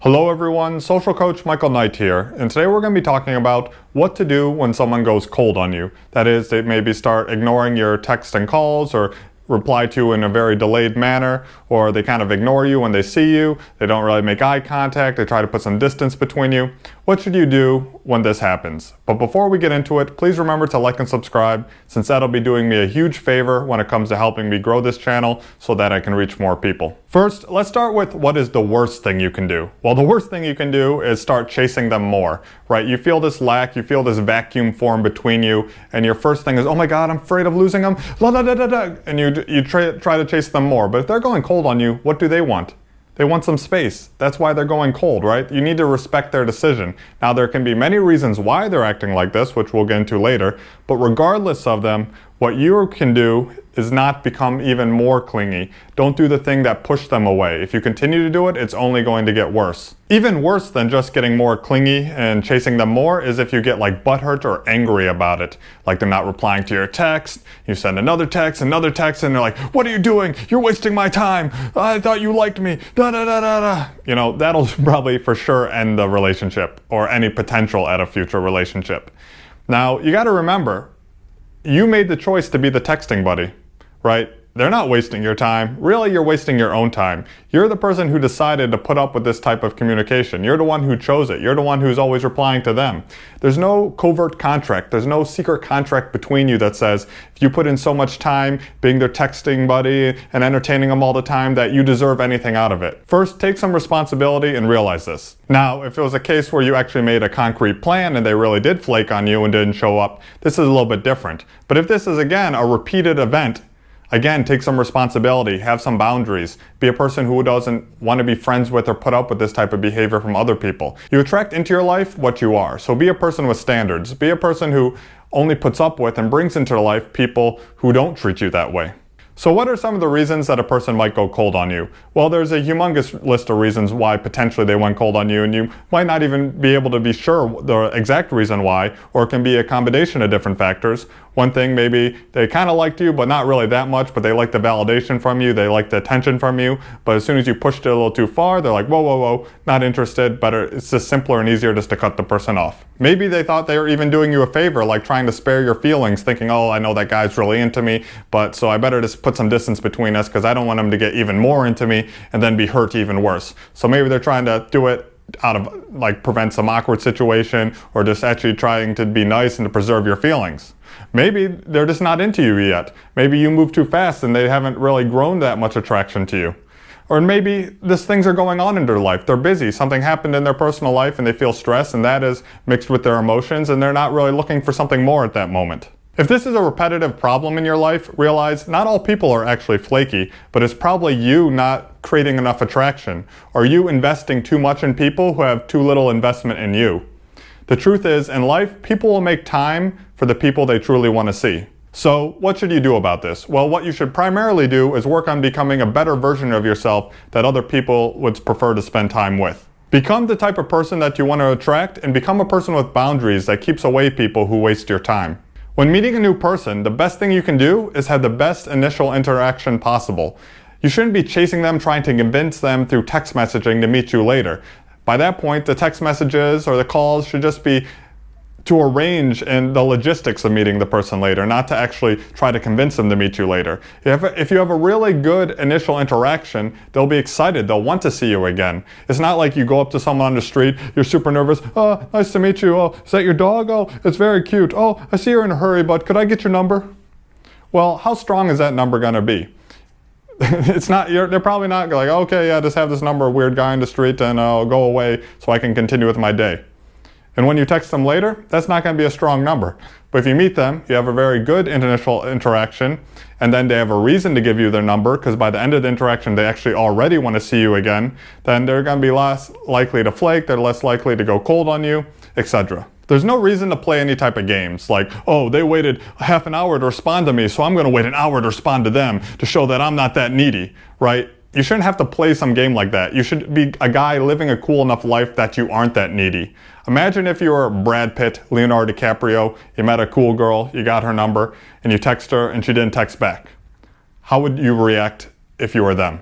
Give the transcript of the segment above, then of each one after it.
Hello everyone, Social Coach Michael Knight here, and today we're going to be talking about what to do when someone goes cold on you. That is, they maybe start ignoring your texts and calls or reply to you in a very delayed manner, or they kind of ignore you when they see you, they don't really make eye contact, they try to put some distance between you. What should you do when this happens? But before we get into it, please remember to like and subscribe, since that'll be doing me a huge favor when it comes to helping me grow this channel so that I can reach more people. First, let's start with what is the worst thing you can do. Well, the worst thing you can do is start chasing them more, right? You feel this lack, you feel this vacuum form between you, and your first thing is, oh my God, I'm afraid of losing them, la da da da da, and you try to chase them more. But if they're going cold on you, what do they want? They want some space. That's why they're going cold, right? You need to respect their decision. Now, there can be many reasons why they're acting like this, which we'll get into later, but regardless of them, what you can do is not become even more clingy. Don't do the thing that pushed them away. If you continue to do it, it's only going to get worse. Even worse than just getting more clingy and chasing them more is if you get like butthurt or angry about it. Like they're not replying to your text, you send another text, and they're like, what are you doing? You're wasting my time. I thought you liked me. Da da da da da. You know, that'll probably for sure end the relationship or any potential at a future relationship. Now, you got to remember, you made the choice to be the texting buddy, right? They're not wasting your time. Really, you're wasting your own time. You're the person who decided to put up with this type of communication. You're the one who chose it. You're the one who's always replying to them. There's no covert contract. There's no secret contract between you that says if you put in so much time being their texting buddy and entertaining them all the time that you deserve anything out of it. First, take some responsibility and realize this. Now, if it was a case where you actually made a concrete plan and they really did flake on you and didn't show up, this is a little bit different. But if this is, again, a repeated event, again, take some responsibility, have some boundaries, be a person who doesn't want to be friends with or put up with this type of behavior from other people. You attract into your life what you are, so be a person with standards. Be a person who only puts up with and brings into your life people who don't treat you that way. So what are some of the reasons that a person might go cold on you? Well, there's a humongous list of reasons why potentially they went cold on you, and you might not even be able to be sure the exact reason why, or it can be a combination of different factors. One thing, maybe they kind of liked you, but not really that much, but they like the validation from you, they like the attention from you, but as soon as you pushed it a little too far, they're like, whoa, whoa, whoa, not interested, better, it's just simpler and easier just to cut the person off. Maybe they thought they were even doing you a favor, like trying to spare your feelings, thinking, oh, I know that guy's really into me, but so I better just put some distance between us because I don't want him to get even more into me and then be hurt even worse. So maybe they're trying to do it out of, like, prevent some awkward situation, or just actually trying to be nice and to preserve your feelings. Maybe they're just not into you yet. Maybe you move too fast and they haven't really grown that much attraction to you. Or maybe these things are going on in their life. They're busy. Something happened in their personal life and they feel stress, and that is mixed with their emotions, and they're not really looking for something more at that moment. If this is a repetitive problem in your life, realize not all people are actually flaky, but it's probably you not creating enough attraction, or you investing too much in people who have too little investment in you. The truth is, in life, people will make time for the people they truly want to see. So what should you do about this? Well, what you should primarily do is work on becoming a better version of yourself that other people would prefer to spend time with. Become the type of person that you want to attract, and become a person with boundaries that keeps away people who waste your time. When meeting a new person, the best thing you can do is have the best initial interaction possible. You shouldn't be chasing them, trying to convince them through text messaging to meet you later. By that point, the text messages or the calls should just be to arrange in the logistics of meeting the person later, not to actually try to convince them to meet you later. If you have a really good initial interaction, they'll be excited, they'll want to see you again. It's not like you go up to someone on the street, you're super nervous, oh, nice to meet you, oh, is that your dog? Oh, it's very cute, oh, I see you're in a hurry, but could I get your number? Well, how strong is that number gonna be? It's not, they're probably not like, okay, yeah, just have this number, weird guy in the street, and I'll go away so I can continue with my day. And when you text them later, that's not going to be a strong number. But if you meet them, you have a very good initial interaction, and then they have a reason to give you their number, because by the end of the interaction, they actually already want to see you again, then they're going to be less likely to flake, they're less likely to go cold on you, etc. There's no reason to play any type of games like, oh, they waited half an hour to respond to me, so I'm going to wait an hour to respond to them to show that I'm not that needy, right? You shouldn't have to play some game like that. You should be a guy living a cool enough life that you aren't that needy. Imagine if you were Brad Pitt, Leonardo DiCaprio, you met a cool girl, you got her number, and you text her and she didn't text back. How would you react if you were them?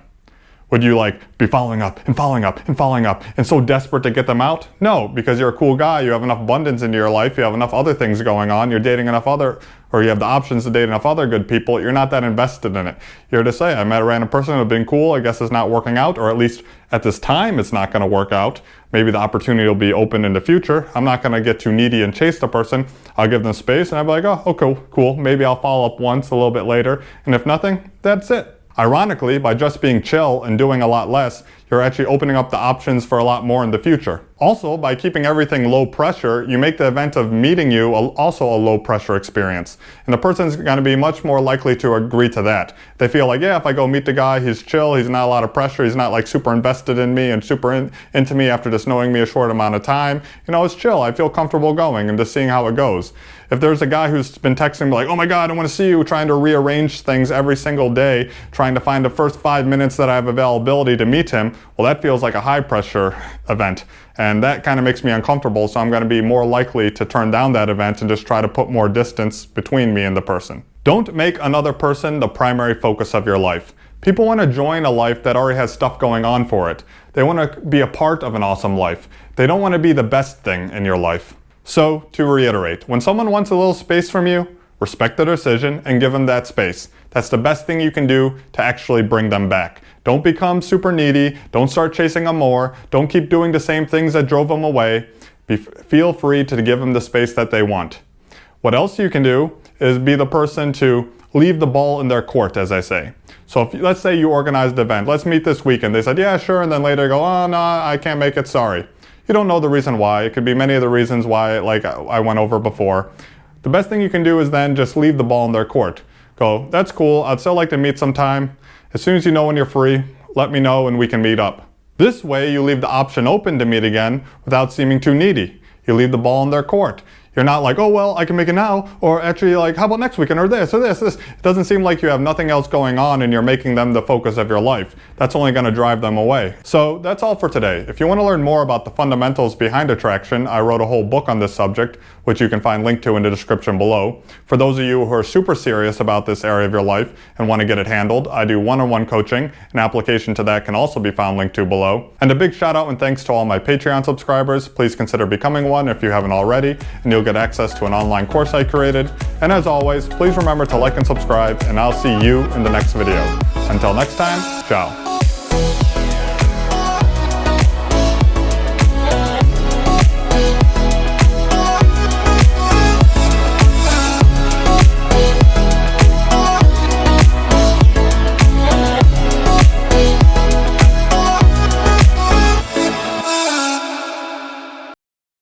Would you like be following up and following up and following up and so desperate to get them out? No, because you're a cool guy, you have enough abundance into your life, you have enough other things going on, you're dating enough or you have the options to date enough other good people, you're not that invested in it. You're to say, I met a random person who's been cool, I guess it's not working out, or at least at this time it's not going to work out. Maybe the opportunity will be open in the future. I'm not going to get too needy and chase the person. I'll give them space and I'll be like, oh, cool. Maybe I'll follow up once a little bit later. And if nothing, that's it. Ironically, by just being chill and doing a lot less, you're actually opening up the options for a lot more in the future. Also, by keeping everything low pressure, you make the event of meeting you also a low pressure experience. And the person's going to be much more likely to agree to that. They feel like, yeah, if I go meet the guy, he's chill, he's not a lot of pressure, he's not like super invested in me and super into me after just knowing me a short amount of time. You know, it's chill, I feel comfortable going and just seeing how it goes. If there's a guy who's been texting me like, oh my God, I want to see you, trying to rearrange things every single day, trying to find the first 5 minutes that I have availability to meet him, well, that feels like a high pressure event. And that kind of makes me uncomfortable, so I'm going to be more likely to turn down that event and just try to put more distance between me and the person. Don't make another person the primary focus of your life. People want to join a life that already has stuff going on for it. They want to be a part of an awesome life. They don't want to be the best thing in your life. So, to reiterate, when someone wants a little space from you, respect their decision and give them that space. That's the best thing you can do to actually bring them back. Don't become super needy. Don't start chasing them more. Don't keep doing the same things that drove them away. Feel free to give them the space that they want. What else you can do is be the person to leave the ball in their court, as I say. So if, let's say you organized an event. Let's meet this weekend. They said, yeah, sure. And then later they go, oh, no, I can't make it. Sorry. You don't know the reason why. It could be many of the reasons why, like I went over before. The best thing you can do is then just leave the ball in their court. Go, that's cool. I'd still like to meet sometime. As soon as you know when you're free, let me know and we can meet up. This way you leave the option open to meet again without seeming too needy. You leave the ball in their court. You're not like, oh, well, I can make it now, or actually like, how about next weekend, or this. It doesn't seem like you have nothing else going on and you're making them the focus of your life. That's only going to drive them away. So that's all for today. If you want to learn more about the fundamentals behind attraction, I wrote a whole book on this subject, which you can find linked to in the description below. For those of you who are super serious about this area of your life and want to get it handled, I do one-on-one coaching. An application to that can also be found linked to below. And a big shout out and thanks to all my Patreon subscribers. Please consider becoming one if you haven't already, and you'll get access to an online course I created. And as always, please remember to like and subscribe, and I'll see you in the next video. Until next time, ciao.